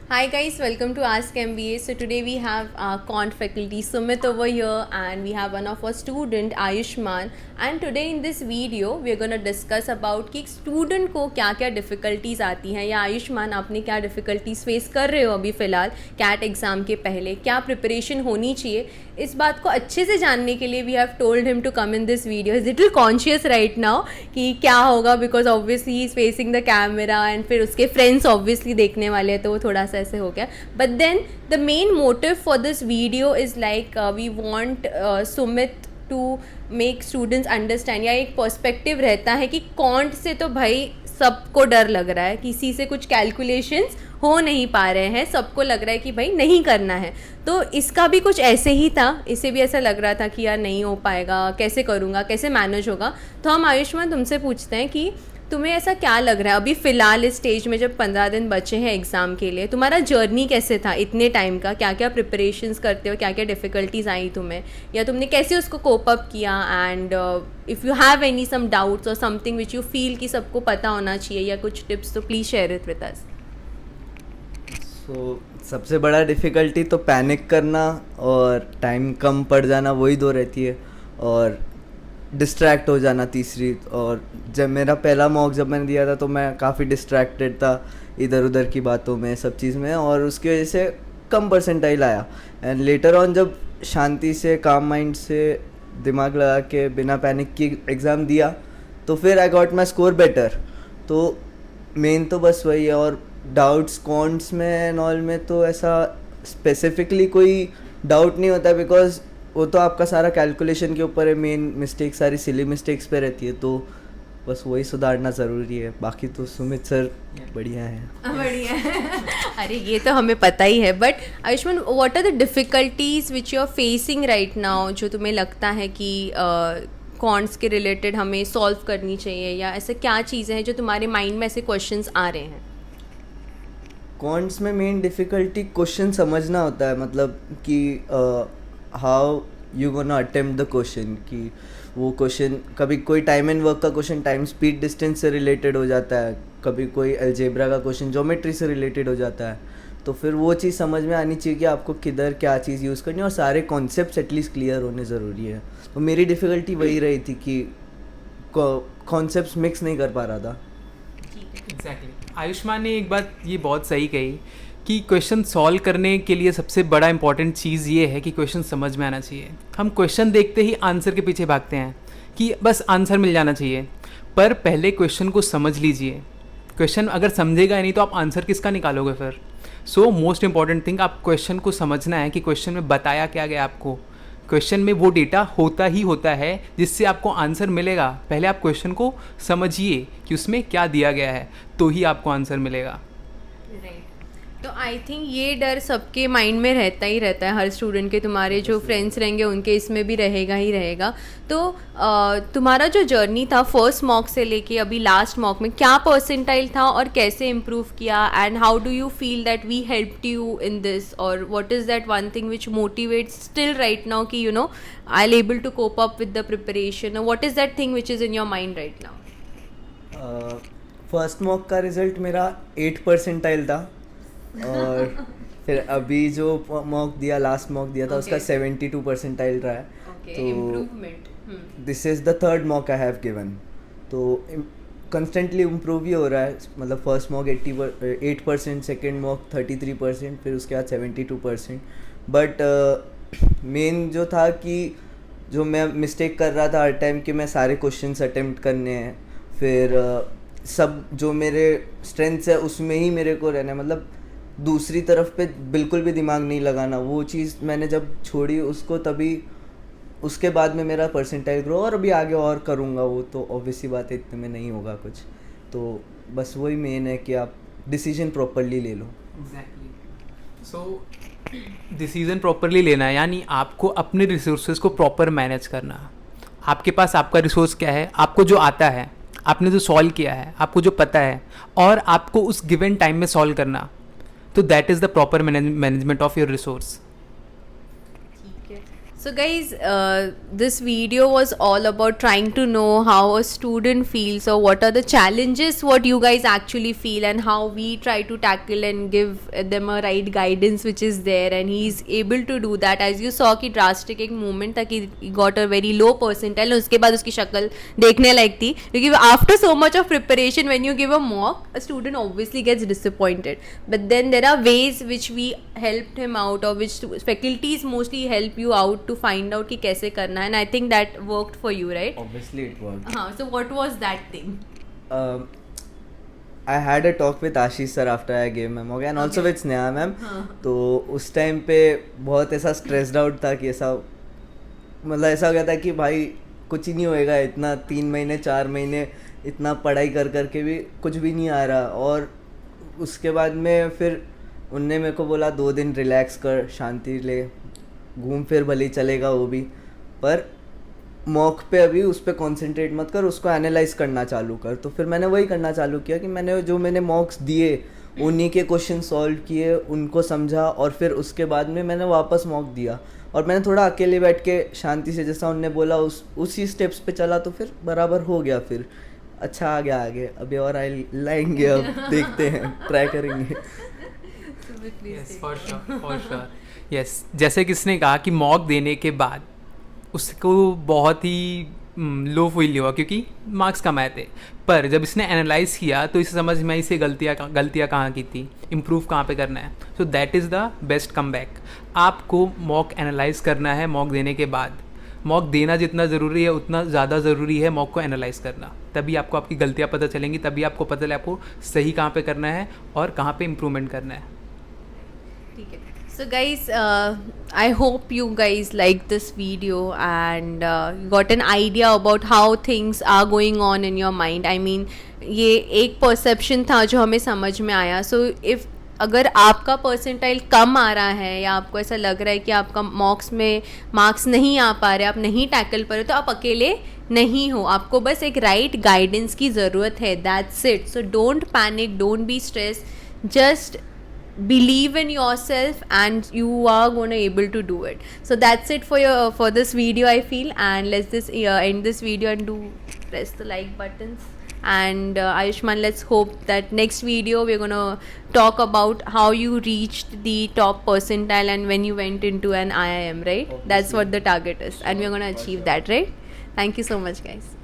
Hi guys, welcome to Ask MBA. So today we have our quant faculty Sumit over here and we have one of our student Ayushman, and today in this video we are going to discuss about कि student को क्या क्या difficulties आती हैं या आयुष्मान आपने क्या difficulties face कर रहे हो अभी फ़िलहाल कैट एग्ज़ाम के पहले, क्या प्रिपरेशन होनी चाहिए, इस बात को अच्छे से जानने के लिए we have told him to come in this video. Is little conscious right now कि क्या होगा because obviously he is facing the camera and फिर उसके फ्रेंड्स ऑब्वियसली देखने वाले हैं तो वो थोड़ा सा ऐसे हो गया. But then the main motive for this video is like we want Sumit to make students understand, या एक पर्सपेक्टिव रहता है कि कॉन्ट से तो भाई सबको डर लग रहा है, किसी से कुछ कैलकुलेशंस हो नहीं पा रहे हैं, सबको लग रहा है कि भाई नहीं करना है. तो इसका भी कुछ ऐसे ही था, इसे भी ऐसा लग रहा था कि यार नहीं हो पाएगा, कैसे करूँगा, कैसे मैनेज होगा. तो हम आयुष्मान तुमसे पूछते हैं कि तुम्हें ऐसा क्या लग रहा है अभी फ़िलहाल इस स्टेज में जब 15 दिन बचे हैं एग्ज़ाम के लिए, तुम्हारा जर्नी कैसे था इतने टाइम का, क्या क्या प्रिपरेशंस करते हो, क्या क्या डिफ़िकल्टीज़ आई तुम्हें, या तुमने कैसे उसको कोप अप किया. And if you have any some doubts और समथिंग विच यू फील कि सबको पता होना चाहिए या कुछ टिप्स, तो please share it with us. सबसे बड़ा डिफ़िकल्टी तो पैनिक करना और टाइम कम पड़ जाना, वही दो रहती है, और डिस्ट्रैक्ट हो जाना तीसरी. और जब मेरा पहला मॉक जब मैंने दिया था तो मैं काफ़ी डिस्ट्रैक्टेड था इधर उधर की बातों में, सब चीज़ में, और उसकी वजह से कम परसेंटाइल आया. एंड लेटर ऑन जब शांति से काम माइंड से दिमाग लगा के बिना पैनिक की एग्ज़ाम दिया तो फिर I got my score better. तो मेन तो बस वही है. और डाउट्स कॉन्ट्स में एंड ऑल में तो ऐसा स्पेसिफिकली कोई डाउट नहीं होता, बिकॉज वो तो आपका सारा कैलकुलेशन के ऊपर है. मेन मिस्टेक सारी सिली मिस्टेक्स पे रहती है, तो बस वही सुधारना ज़रूरी है. बाकी तो सुमित सर बढ़िया है. बढ़िया है. अरे ये तो हमें पता ही है. But Ayushman, what are the difficulties which you are facing right now, जो तुम्हें लगता है कि कॉन्ट्स के रिलेटेड हमें सॉल्व करनी चाहिए, या ऐसे क्या चीज़ें हैं जो तुम्हारे माइंड में ऐसे क्वेश्चंस आ रहे हैं? कॉन्ट्स में मेन डिफ़िकल्टी क्वेश्चन समझना होता है, मतलब कि how you gonna attempt the question. कि वो क्वेश्चन कभी कोई टाइम एंड वर्क का क्वेश्चन टाइम स्पीड डिस्टेंस से रिलेटेड हो जाता है, कभी कोई अलजेब्रा का क्वेश्चन ज्योमेट्री से रिलेटेड हो जाता है. तो फिर वो चीज़ समझ में आनी चाहिए कि आपको किधर क्या चीज़ यूज़ करनी है, और सारे कॉन्सेप्ट्स एटलीस्ट क्लियर होने ज़रूरी है. तो मेरी डिफ़िकल्टी वही रही थी कि कॉन्सेप्ट्स मिक्स नहीं कर पा रहा था. एग्जैक्टली. आयुष्मान ने एक बात ये बहुत सही कही कि क्वेश्चन सॉल्व करने के लिए सबसे बड़ा इंपॉर्टेंट चीज़ ये है कि क्वेश्चन समझ में आना चाहिए. हम क्वेश्चन देखते ही आंसर के पीछे भागते हैं कि बस आंसर मिल जाना चाहिए, पर पहले क्वेश्चन को समझ लीजिए. क्वेश्चन अगर समझेगा ही नहीं तो आप आंसर किसका निकालोगे फिर. सो मोस्ट इंपॉर्टेंट थिंग, आप क्वेश्चन को समझना है कि क्वेश्चन में बताया क्या गया आपको. क्वेश्चन में वो डेटा होता ही होता है जिससे आपको आंसर मिलेगा. पहले आप क्वेश्चन को समझिए कि उसमें क्या दिया गया है, तो ही आपको आंसर मिलेगा. तो आई थिंक ये डर सबके माइंड में रहता ही रहता है, हर स्टूडेंट के. तुम्हारे जो फ्रेंड्स रहेंगे उनके इसमें भी रहेगा ही रहेगा. तो तुम्हारा जो जर्नी था फर्स्ट मॉक से लेके अभी लास्ट मॉक में, क्या परसेंटाइल था और कैसे इम्प्रूव किया, and how do you feel that we helped you in this, और what is that one thing which motivates still right now कि you know I'll able to cope up with the preparation, और what is that thing which is in your mind right now? First mock का result मेरा 8 percentile था. और फिर अभी जो mock दिया, लास्ट मॉक दिया था, उसका 72 परसेंटाइल रहा है. तो this is the third mock I have given. तो कंस्टेंटली इम्प्रूव ही हो रहा है. मतलब फर्स्ट मॉक 8%, सेकेंड मॉक 33%, फिर उसके बाद 72%. बट मेन जो था कि जो मैं मिस्टेक कर रहा था हर टाइम कि मैं सारे क्वेश्चंस अटेम्प्ट करने हैं, फिर सब जो मेरे स्ट्रेंथ्स है उसमें ही मेरे को रहना है, मतलब दूसरी तरफ पे बिल्कुल भी दिमाग नहीं लगाना. वो चीज़ मैंने जब छोड़ी उसको, तभी उसके बाद में मेरा परसेंटाइल ग्रो, और अभी आगे और करूँगा. वो तो ऑब्वियसली बात है, इतने में नहीं होगा कुछ. तो बस वही मेन है कि आप डिसीजन प्रॉपरली ले लो. एग्जैक्टली. सो डिसीजन प्रॉपरली लेना है, यानी आपको अपने रिसोर्सेज को प्रॉपर मैनेज करना. आपके पास आपका रिसोर्स क्या है, आपको जो आता है, आपने जो सॉल्व किया है, आपको जो पता है, और आपको उस गिवन टाइम में सॉल्व करना. तो that is the proper management of your resource. ठीक है. So guys, this video was all about trying to know how a student feels or what are the challenges what you guys actually feel and how we try to tackle and give them a right guidance which is there, and he's able to do that. As you saw कि drastic एक moment था कि he got a very low percentile, उसके बाद उसकी शक्ल देखने लायक थी क्योंकि after so much of preparation when you give a mock, a student obviously gets disappointed, but then there are ways which we helped him out or which faculties mostly help you out to find out कि कैसे करना है, and I think that worked for you, right? Obviously it worked. हाँ, so what was that thing? I had a talk with Ashish sir after I gave my mock and also Okay. with Sneha ma'am. हाँ. तो उस time पे बहुत ऐसा stressed out था कि ऐसा मतलब ऐसा हो गया था कि भाई कुछ ही नहीं होएगा, इतना 3 महीने 4 महीने इतना पढ़ाई कर कर के भी कुछ भी नहीं आ रहा। और उसके बाद में फिर उनने मेरे को बोला 2 दिन रिलैक्स कर, शांति ले, घूम फिर भले ही चलेगा वो भी, पर मॉक पे अभी उस पर कॉन्सेंट्रेट मत कर, उसको एनालाइज करना चालू कर। तो फिर मैंने वही करना चालू किया कि मैंने मॉक्स दिए उन्हीं के क्वेश्चन सॉल्व किए, उनको समझा और फिर उसके बाद में मैंने वापस मॉक दिया और मैंने थोड़ा अकेले बैठ के शांति से जैसा उनने बोला उसी स्टेप्स पे चला, तो फिर बराबर हो गया। फिर अच्छा आ गया आगे, अभी और लाएंगे, अब देखते हैं, ट्राई करेंगे। Yes for sure yes. जैसे किसने कहा कि मॉक देने के बाद उसको बहुत ही लो फील हुआ क्योंकि मार्क्स कम आए थे, पर जब इसने एनालाइज किया तो इसे समझ में आई इसे गलतियाँ कहाँ की थी, इम्प्रूव कहाँ पे करना है। So that is the best comeback. आपको मॉक एनालाइज करना है मॉक देने के बाद। मॉक देना जितना ज़रूरी है उतना ज़्यादा ज़रूरी है मॉक को एनालाइज करना, तभी आपको आपकी गलतियाँ पता चलेंगी, तभी आपको पता चले आपको सही कहाँ पे करना है और कहाँ पे इम्प्रूवमेंट करना है। ठीक है। So guys, I hope you guys like this video and got an idea about how things are going on in your mind. I mean, ये एक perception था जो हमें समझ में आया. So if अगर आपका परसेंटाइल कम आ रहा है या आपको ऐसा लग रहा है कि आपका मॉक्स में मार्क्स नहीं आ पा रहे, आप नहीं टैकल कर रहे, तो आप अकेले नहीं हो, आपको बस एक राइट गाइडेंस की ज़रूरत है, that's it. So don't panic, don't be stress, just believe in yourself and you are going to able to do it. So that's it for this video, I feel, and let's just end this video and press the like buttons. And Ayushman, let's hope that next video we're going to talk about how you reached the top percentile and when you went into an IIM, right? Obviously. That's what the target is, and we're going to achieve that, right? Thank you so much, guys.